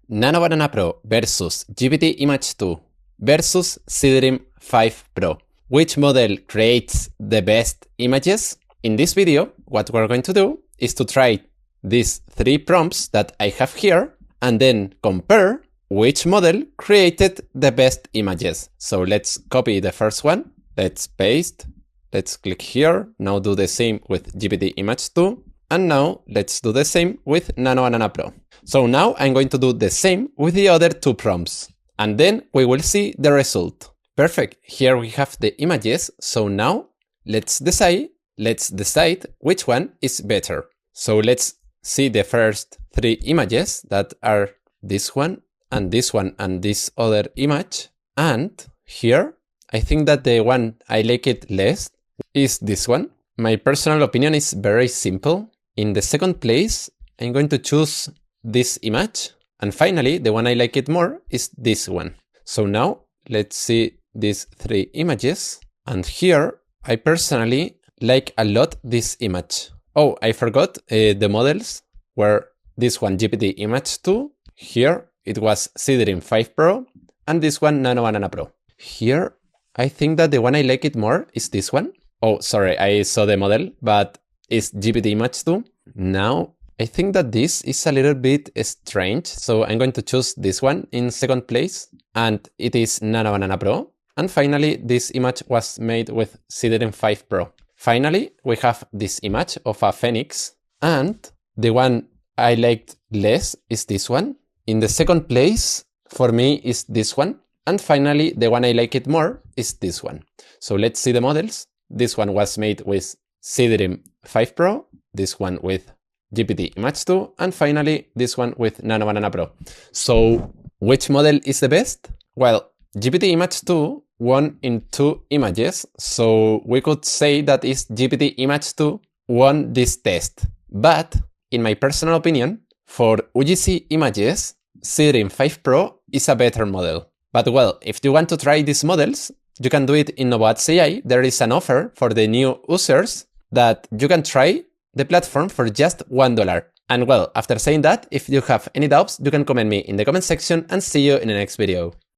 NanoBanana Pro versus GPT Image-2 versus Seedream 5 Pro. Which model creates the best images? In this video, what we're going to do is to try these three prompts that I have here and then compare which model created the best images. So let's copy the first one, let's paste, let's click here, now do the same with GPT Image-2, and now let's do the same with NanoBanana Pro. So now I'm going to do the same with the other two prompts, and then we will see the result. Perfect, here we have the images, so now let's decide which one is better. So let's see the first three images that are this one and this other image. And here, I think that the one I like it less is this one. My personal opinion is very simple. In the second place, I'm going to choose this image. And finally, the one I like it more is this one. So now let's see these three images. And here, I personally like a lot this image. Oh, I forgot the models were this one GPT Image-2. Here it was Seedream 5 Pro and this one NanoBanana Pro. Here I think that the one I like it more is this one. Oh, sorry, I saw the model, but it's GPT Image-2. Now I think that this is a little bit strange, so I'm going to choose this one in second place, and it is NanoBanana Pro. And finally, this image was made with Seedream 5 Pro. Finally, we have this image of a phoenix, and the one I liked less is this one. In the second place, for me, is this one. And finally, the one I like it more is this one. So let's see the models. This one was made with Seedream 5 Pro, this one with GPT Image-2, and finally, this one with NanoBanana Pro. So which model is the best? Well, GPT Image-2 won in two images, so we could say that is GPT Image-2 won this test. But in my personal opinion, for UGC images, Seedream 5 Pro is a better model. But well, if you want to try these models, you can do it in Novoads AI. There is an offer for the new users that you can try the platform for just $1. And well, after saying that, if you have any doubts, you can comment me in the comment section and see you in the next video.